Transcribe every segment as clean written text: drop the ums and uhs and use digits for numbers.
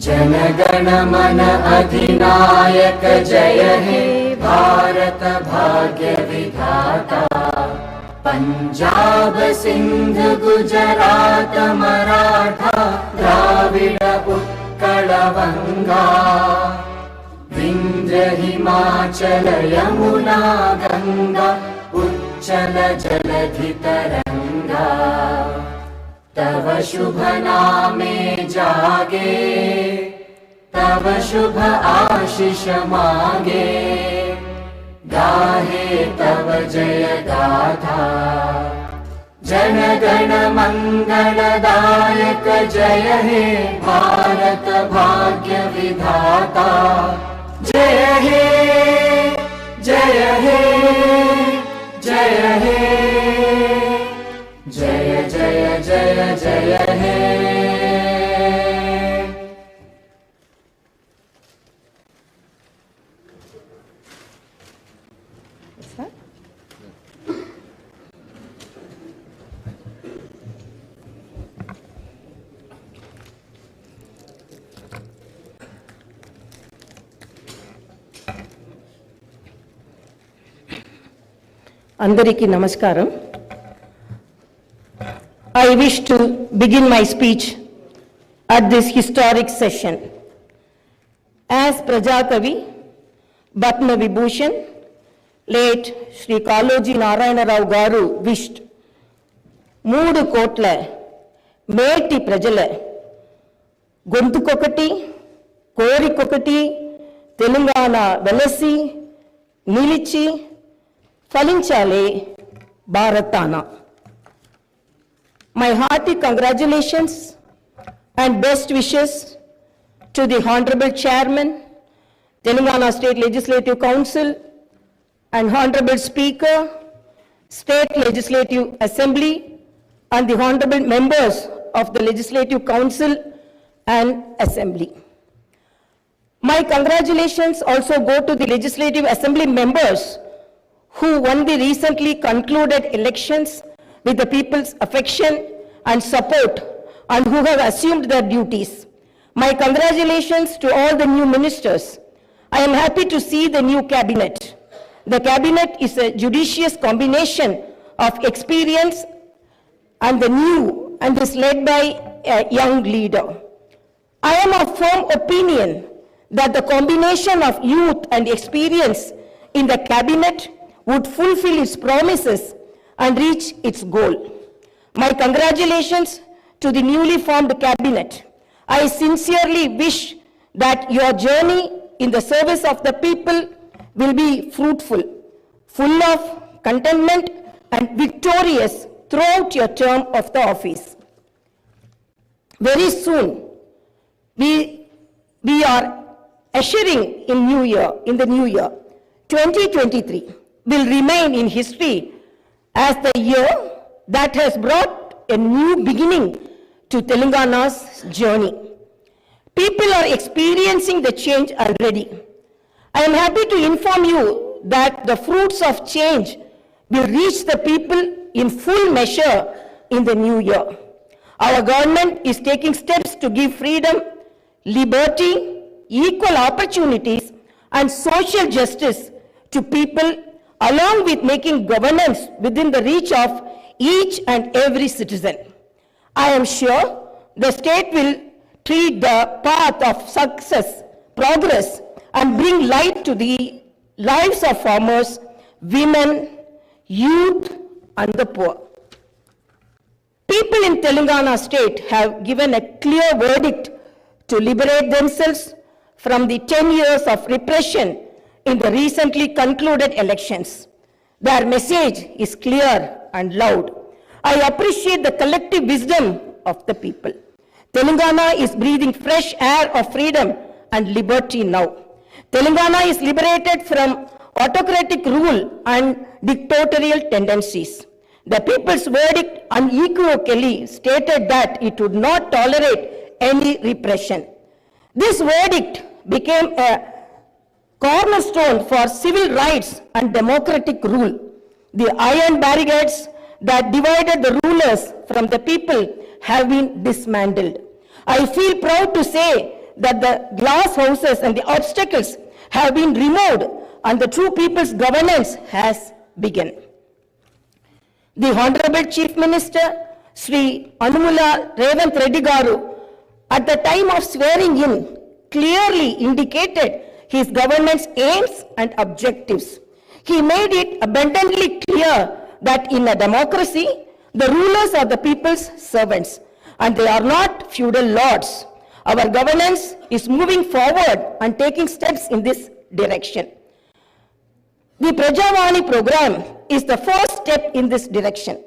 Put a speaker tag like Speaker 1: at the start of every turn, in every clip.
Speaker 1: जनगण मन अधिनायक जय हे भारत भाग्य विधाता। पंजाब सिंध गुजरात मराठा द्राविड उत्कल वंगा। विंध्य हिमाचल यमुना गंगा उच्चल जलधि तरंगा। तव शुभ नामे जागे तव शुभ आशीष मागे। गाहे तव जय गाथा जन गण मंगलदायक जय हे भारत भाग्य विधाता। जय हे जय हे जय हे जय जय जय जय हे।
Speaker 2: Andariki Namaskaram. I wish to begin my speech at this historic session. As Prajakavi, Batma Vibhushan, late Shri Kaloji Narayana Rao Garu wished, Moodu Kotla, Meti Prajala, Gontukokati, Korikokati, Telangana Velasi, Nilichi, Falinchale, Bharatana. My hearty congratulations and best wishes to the Honorable Chairman, Telangana State Legislative Council, and Honorable Speaker, State Legislative Assembly, and the Honorable members of the Legislative Council and Assembly. My congratulations also go to the Legislative Assembly members who won the recently concluded elections with the people's affection and support and who have assumed their duties. My congratulations to all the new ministers. I am happy to see the new cabinet. The cabinet is a judicious combination of experience and the new and is led by a young leader. I am of firm opinion that the combination of youth and experience in the cabinet would fulfill its promises and reach its goal. My congratulations to the newly formed cabinet. I sincerely wish that your journey in the service of the people will be fruitful, full of contentment and victorious throughout your term of the office. Very soon, we are ushering in the new year. 2023 will remain in history as the year that has brought a new beginning to Telangana's journey. People are experiencing the change already. I am happy to inform you that the fruits of change will reach the people in full measure in the new year. Our government is taking steps to give freedom, liberty, equal opportunities, and social justice to people, along with making governance within the reach of each and every citizen. I am sure the state will tread the path of success, progress, and bring light to the lives of farmers, women, youth, and the poor. People in Telangana state have given a clear verdict to liberate themselves from the 10 years of repression in the recently concluded elections. Their message is clear and loud. I appreciate the collective wisdom of the people. Telangana is breathing fresh air of freedom and liberty now. Telangana is liberated from autocratic rule and dictatorial tendencies. The people's verdict unequivocally stated that it would not tolerate any repression. This verdict became a cornerstone for civil rights and democratic rule. The iron barricades that divided the rulers from the people have been dismantled. I feel proud to say that the glass houses and the obstacles have been removed and the true people's governance has begun. The Honorable Chief Minister, Sri Anumula Revanth Reddy Garu, at the time of swearing in, clearly indicated his government's aims and objectives. He made it abundantly clear that in a democracy, the rulers are the people's servants, and they are not feudal lords. Our governance is moving forward and taking steps in this direction. The Prajavani program is the first step in this direction.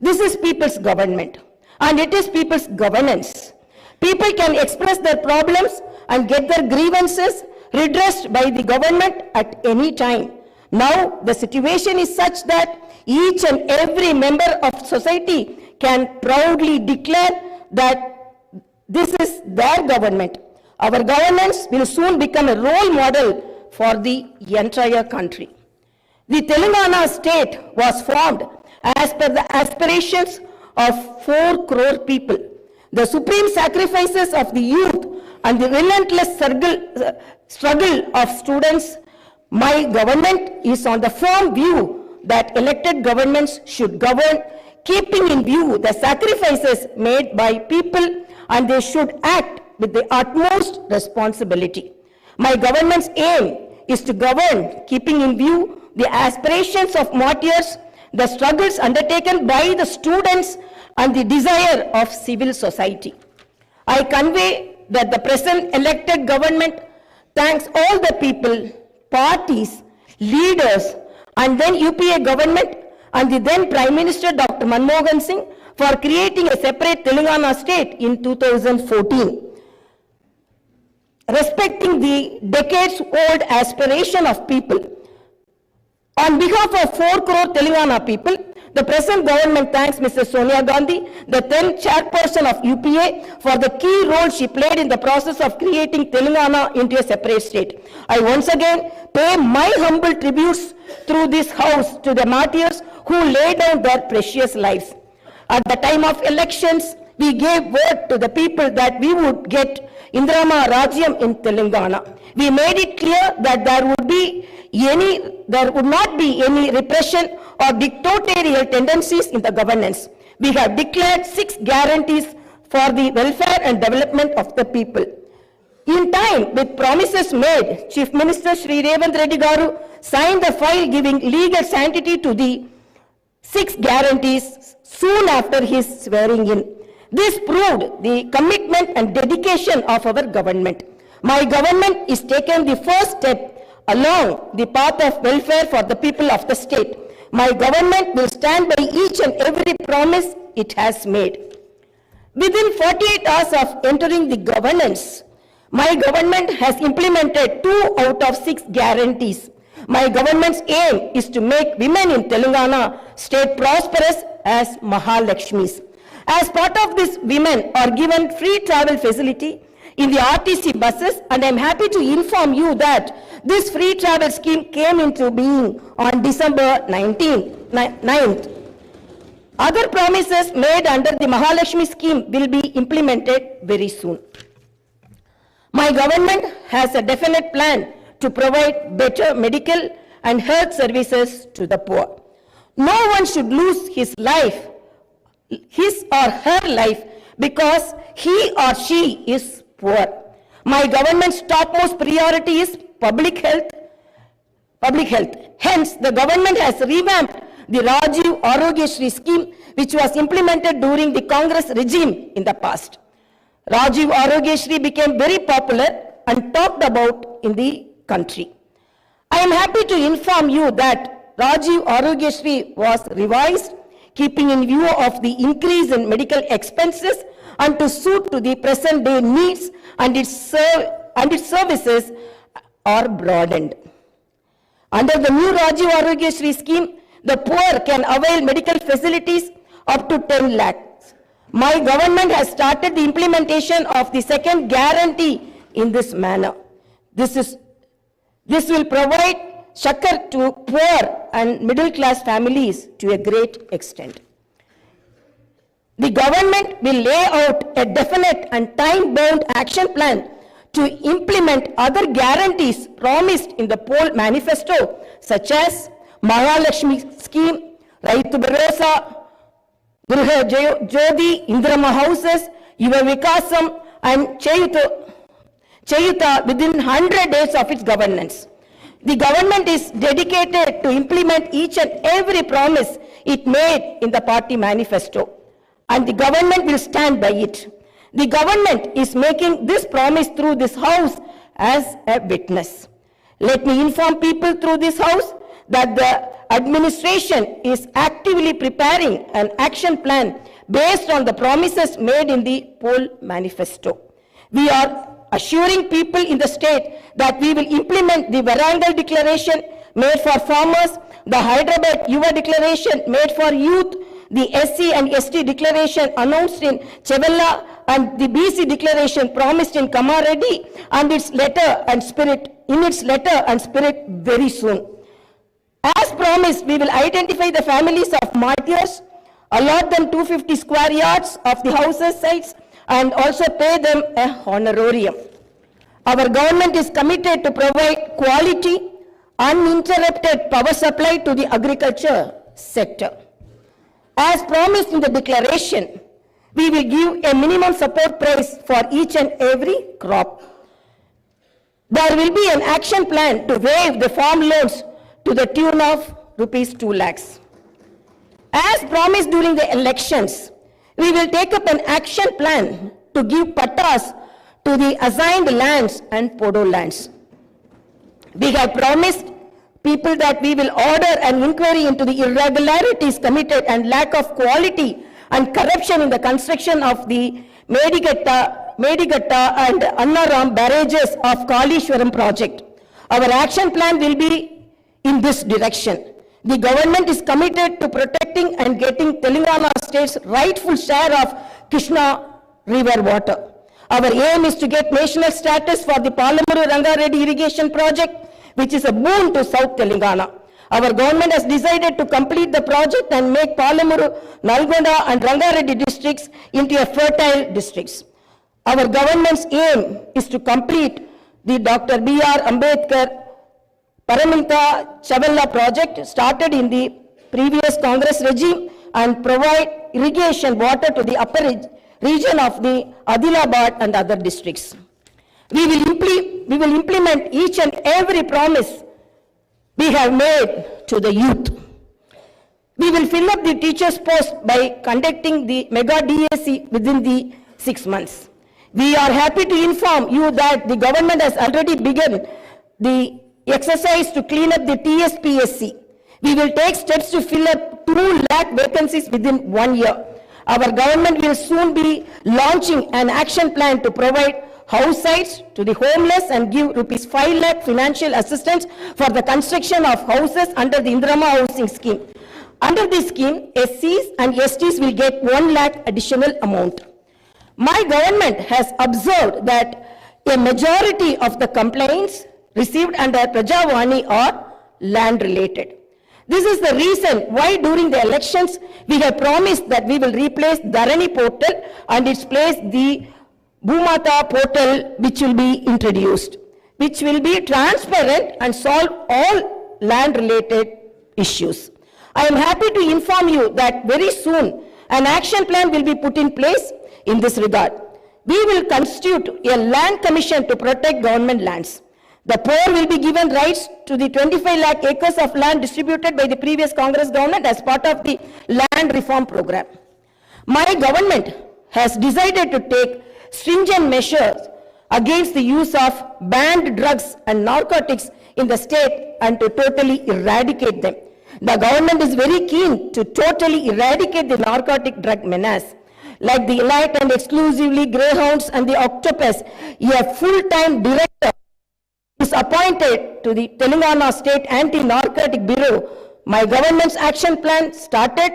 Speaker 2: This is people's government, and it is people's governance. People can express their problems and get their grievances redressed by the government at any time. Now, the situation is such that each and every member of society can proudly declare that this is their government. Our governance will soon become a role model for the entire country. The Telangana state was formed as per the aspirations of 4 crore people. The supreme sacrifices of the youth and the relentless struggle of students, my government is on the firm view that elected governments should govern, keeping in view the sacrifices made by people, and they should act with the utmost responsibility. My government's aim is to govern, keeping in view the aspirations of martyrs, the struggles undertaken by the students, and the desire of civil society. I convey that the present elected government thanks all the people, parties, leaders, and then UPA government and the then Prime Minister Dr. Manmohan Singh for creating a separate Telangana state in 2014. Respecting the decades-old aspiration of people, on behalf of 4 crore Telangana people, the present government thanks Mrs. Sonia Gandhi, the then chairperson of UPA, for the key role she played in the process of creating Telangana into a separate state. I once again pay my humble tributes through this house to the martyrs who laid down their precious lives. At the time of elections, we gave word to the people that we would get Indrama Rajyam in Telangana. We made it clear that there would not be any repression or dictatorial tendencies in the governance. We have declared 6 guarantees for the welfare and development of the people. In time, with promises made, Chief Minister Sri Revanth Reddy Garu signed the file giving legal sanctity to the 6 guarantees soon after his swearing in. This proved the commitment and dedication of our government. My government is taking the first step along the path of welfare for the people of the state. My government will stand by each and every promise it has made. Within 48 hours of entering the governance, my government has implemented 2 out of 6 guarantees. My government's aim is to make women in Telangana state prosperous as Mahalakshmis. As part of this, women are given free travel facility in the RTC buses, and I am happy to inform you that this free travel scheme came into being on December 9th. Other promises made under the Mahalakshmi scheme will be implemented very soon. My government has a definite plan to provide better medical and health services to the poor. No one should lose his or her life because he or she is poor. My government's topmost priority is public health. Hence, the government has revamped the Rajiv Arogyashri scheme, which was implemented during the Congress regime in the past. Rajiv Arogyashri became very popular and talked about in the country. I am happy to inform you that Rajiv Arogyashri was revised, keeping in view of the increase in medical expenses and to suit to the present day needs, and its services are broadened. Under the new Rajiv Arogyashri scheme, the poor can avail medical facilities up to 10 lakhs. My government has started the implementation of the second guarantee in this manner. This will provide succor to poor and middle class families to a great extent. The government will lay out a definite and time-bound action plan to implement other guarantees promised in the poll manifesto, such as Mahalakshmi scheme, Raitu Bharosa, Griha Jyoti, Indrama houses, Yuva Vikasam, and Chayuta within 100 days of its governance. The government is dedicated to implement each and every promise it made in the party manifesto, and the government will stand by it. The government is making this promise through this house as a witness. Let me inform people through this house that the administration is actively preparing an action plan based on the promises made in the poll manifesto. We are assuring people in the state that we will implement the Varangal declaration made for farmers, the Hyderabad Yuva declaration made for youth, the SC and ST declaration announced in Chevella, and the BC declaration promised in Kamareddy, and its letter and spirit very soon. As promised, we will identify the families of martyrs, allot them 250 square yards of the houses sites, and also pay them a honorarium. Our government is committed to provide quality, uninterrupted power supply to the agriculture sector. As promised in the declaration, we will give a minimum support price for each and every crop. There will be an action plan to waive the farm loans to the tune of rupees 2 lakhs. As promised during the elections, we will take up an action plan to give pattas to the assigned lands and podo lands. We have promised people that we will order an inquiry into the irregularities committed and lack of quality and corruption in the construction of the Medigatta and Annaram barrages of Kalishwaram project. Our action plan will be in this direction. The government is committed to protecting and getting Telangana state's rightful share of Krishna river water. Our aim is to get national status for the Palamuru Rangareddy irrigation project, which is a boon to South Telangana. Our government has decided to complete the project and make Palamuru, Nalgonda and Rangareddy districts into a fertile districts. Our government's aim is to complete the Dr. B.R. Ambedkar Paramita Chavella project started in the previous Congress regime and provide irrigation water to the upper region of the Adilabad and other districts. We will implement each and every promise we have made to the youth. We will fill up the teachers' post by conducting the mega DAC within the 6 months. We are happy to inform you that the government has already begun the exercise to clean up the TSPSC. We will take steps to fill up 2 lakh vacancies within 1 year. Our government will soon be launching an action plan to provide house sites to the homeless and give rupees 5 lakh financial assistance for the construction of houses under the Indrama housing scheme. Under this scheme, SCs and STs will get 1 lakh additional amount. My government has observed that a majority of the complaints received under Prajavani are land related. This is the reason why during the elections we have promised that we will replace Dharani portal and its place the Bhumata portal, which will be introduced, which will be transparent and solve all land related issues. I am happy to inform you that very soon an action plan will be put in place in this regard. We will constitute a land commission to protect government lands. The poor will be given rights to the 25 lakh acres of land distributed by the previous Congress government as part of the land reform program. My government has decided to take stringent measures against the use of banned drugs and narcotics in the state and to totally eradicate them. The government is very keen to totally eradicate the narcotic drug menace. Like the elite and exclusively greyhounds and the octopus, a full-time director is appointed to the Telangana State Anti-Narcotic Bureau. My government's action plan started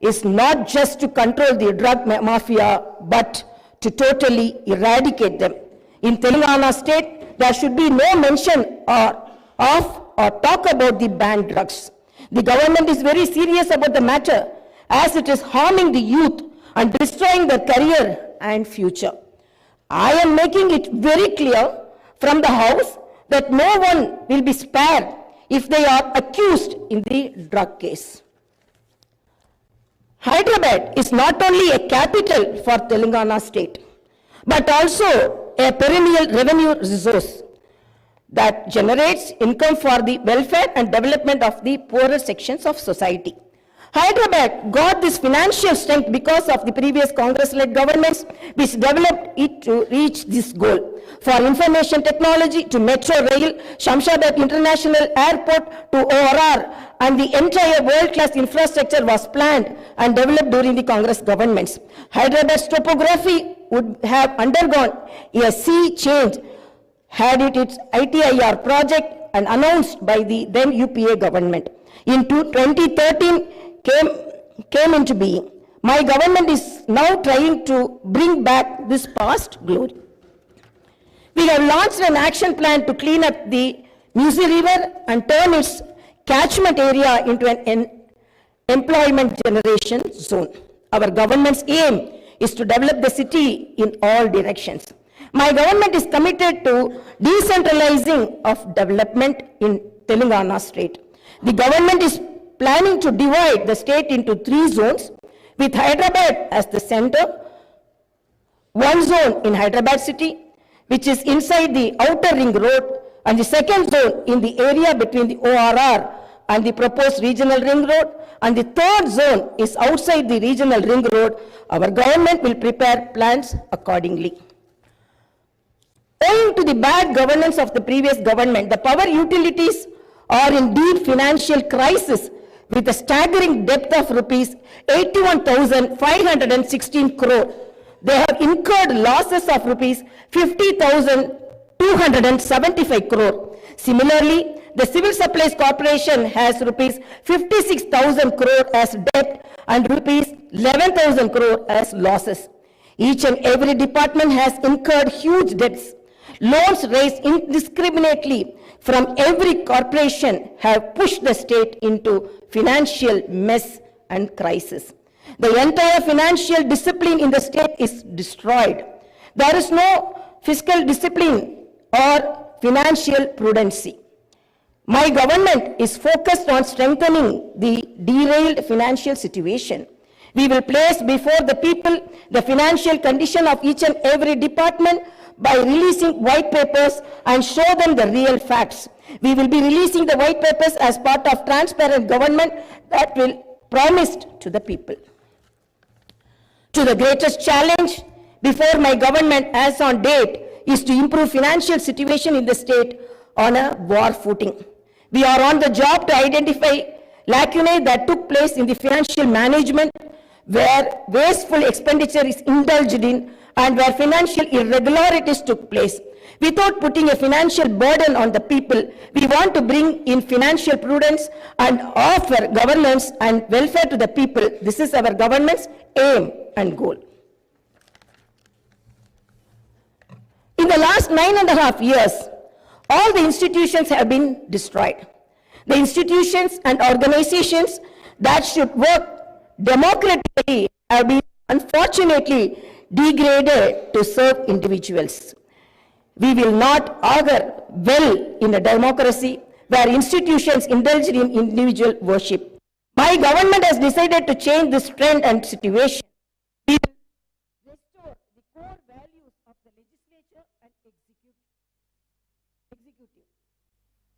Speaker 2: is not just to control the drug mafia, but to totally eradicate them. In Telangana State, there should be no mention of or talk about the banned drugs. The government is very serious about the matter as it is harming the youth and destroying their career and future. I am making it very clear from the House that no one will be spared if they are accused in the drug case. Hyderabad is not only a capital for Telangana state, but also a perennial revenue resource that generates income for the welfare and development of the poorer sections of society. Hyderabad got this financial strength because of the previous Congress-led governments which developed it to reach this goal. For information technology to Metro Rail, Shamshabad International Airport to ORR, and the entire world-class infrastructure was planned and developed during the Congress governments. Hyderabad's topography would have undergone a sea change had it its ITIR project and announced by the then UPA government. In 2013, came into being. My government is now trying to bring back this past glory. We have launched an action plan to clean up the Musi River and turn its catchment area into an employment generation zone. Our government's aim is to develop the city in all directions. My government is committed to decentralizing of development in Telangana state. The government is planning to divide the state into 3 zones, with Hyderabad as the center. One zone in Hyderabad city, which is inside the outer ring road, and the second zone in the area between the ORR and the proposed regional ring road, and the third zone is outside the regional ring road. Our government will prepare plans accordingly. Owing to the bad governance of the previous government, the power utilities are in deep financial crisis with a staggering debt of rupees 81,516 crore. They have incurred losses of rupees 50,275 crore. Similarly, the Civil Supplies Corporation has rupees 56,000 crore as debt and rupees 11,000 crore as losses. Each and every department has incurred huge debts. Loans raised indiscriminately from every corporation have pushed the state into financial mess and crisis. The entire financial discipline in the state is destroyed. There is no fiscal discipline or financial prudency. My government is focused on strengthening the derailed financial situation. We will place before the people the financial condition of each and every department by releasing white papers and show them the real facts. We will be releasing the white papers as part of transparent government that will promised to the people. To the greatest challenge before my government as on date is to improve financial situation in the state on a war footing. We are on the job to identify lacunae that took place in the financial management where wasteful expenditure is indulged in and where financial irregularities took place. Without putting a financial burden on the people, we want to bring in financial prudence and offer governance and welfare to the people. This is our government's aim and goal. In the last 9.5 years, all the institutions have been destroyed. The institutions and organizations that should work democratically have been unfortunately degraded to serve individuals. We will not augur well in a democracy where institutions indulge in individual worship. My government has decided to change this trend and situation. We will restore the core values of the legislature and executive.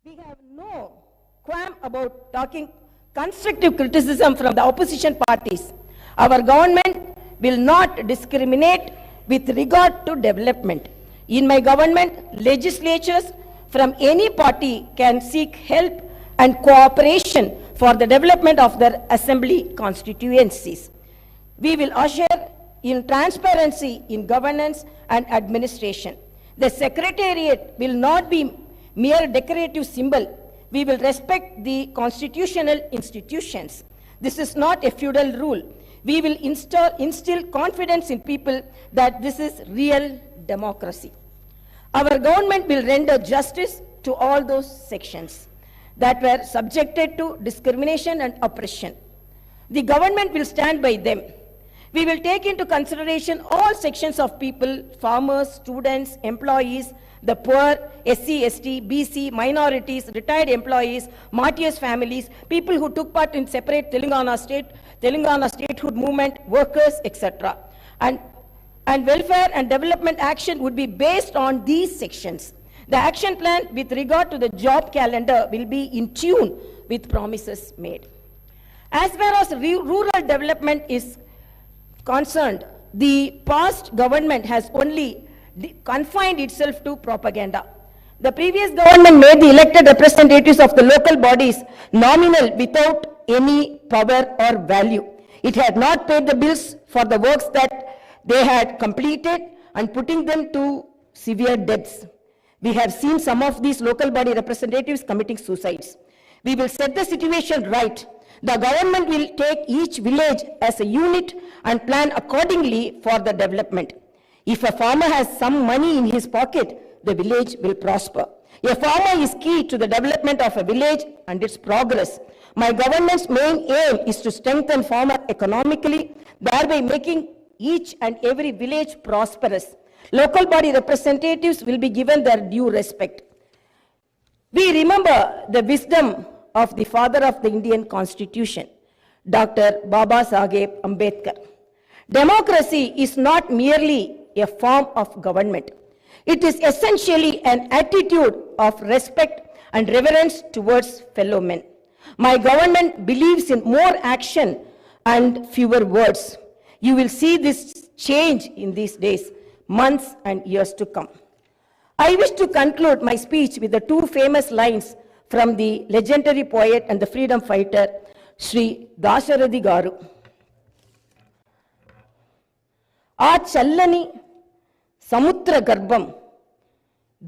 Speaker 2: We have no qualm about talking constructive criticism from the opposition parties. Our government will not discriminate with regard to development. In my government, legislatures from any party can seek help and cooperation for the development of their assembly constituencies. We will usher in transparency in governance and administration. The secretariat will not be mere decorative symbol. We will respect the constitutional institutions. This is not a feudal rule. We will instill confidence in people that this is real democracy. Our government will render justice to all those sections that were subjected to discrimination and oppression. The government will stand by them. We will take into consideration all sections of people, farmers, students, employees, the poor, SC, ST, BC, minorities, retired employees, martyrs' families, people who took part in separate Telangana statehood movement, workers, etc. And welfare and development action would be based on these sections. The action plan with regard to the job calendar will be in tune with promises made. As far as rural development is concerned, the past government has only confined itself to propaganda. The previous government made the elected representatives of the local bodies nominal without any power or value. It had not paid the bills for the works that they had completed and putting them to severe debts. We have seen some of these local body representatives committing suicides. We will set the situation right. The government will take each village as a unit and plan accordingly for the development. If a farmer has some money in his pocket, the village will prosper. A farmer is key to the development of a village and its progress. My government's main aim is to strengthen farmer economically, thereby making each and every village prosperous. Local body representatives will be given their due respect. We remember the wisdom of the father of the Indian Constitution, Dr. Baba Saheb Ambedkar. Democracy is not merely a form of government. It is essentially an attitude of respect and reverence towards fellow men. My government believes in more action and fewer words. You will see this change in these days, months and years to come. I wish to conclude my speech with the two famous lines from the legendary poet and the freedom fighter, Sri Dasharathy Garu. ఆ చల్లని సముద్ర గర్భం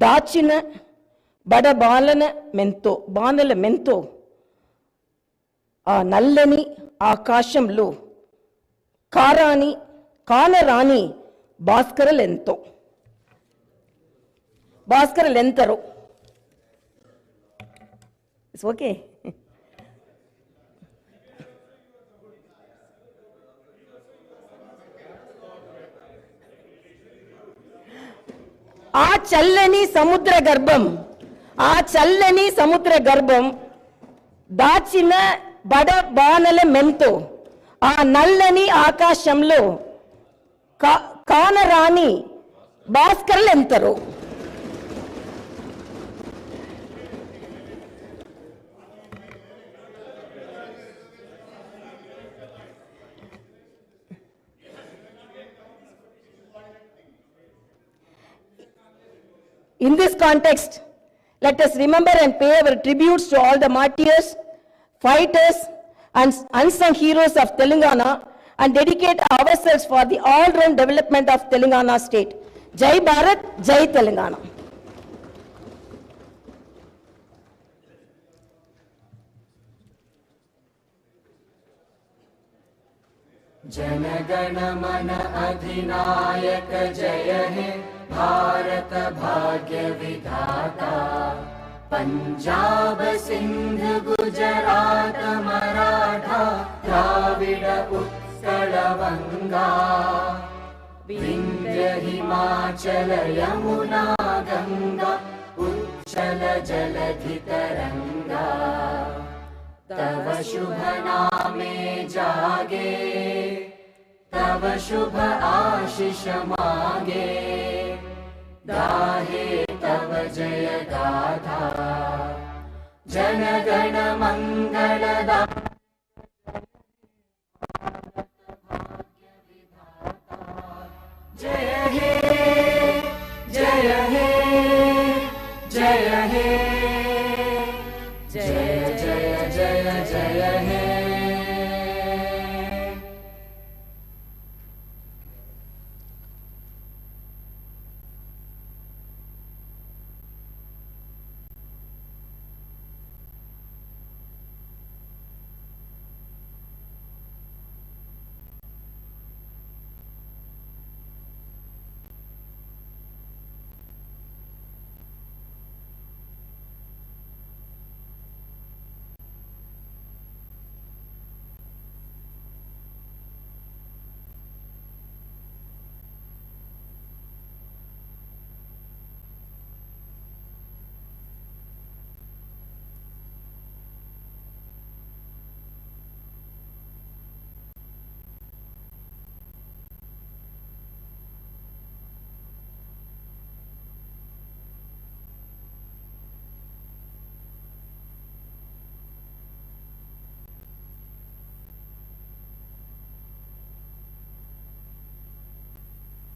Speaker 2: దాచిన బడబాలన బాణల మెంతో ఆ నల్లని ఆకాశంలో కానరాని భాస్కరలెంతరో. It's okay. ఆ చల్లని సముద్ర గర్భం దాచిన బడబానల మెంతో ఆ నల్లని ఆకాశంలో కానరాని భాస్కరులెంతరో. In this context, let us remember and pay our tributes to all the martyrs, fighters, and unsung heroes of Telangana and dedicate ourselves for the all-round development of Telangana state. Jai Bharat, Jai Telangana.
Speaker 1: जनगण मन अधिनायक जय हे भारत भाग्य विधाता। पंजाब सिंध गुजरात मराठा द्राविड उत्कल बंगा विंध्य हिमाचल यमुना गंगा उच्चल जलधि तरंगा। तव शुभ नामे जागे तव शुभ आशीष मागे गाहे तव जय गाथा जन गण मंगलदा। जय हे जय हे जय हे जय जय जय जय हे।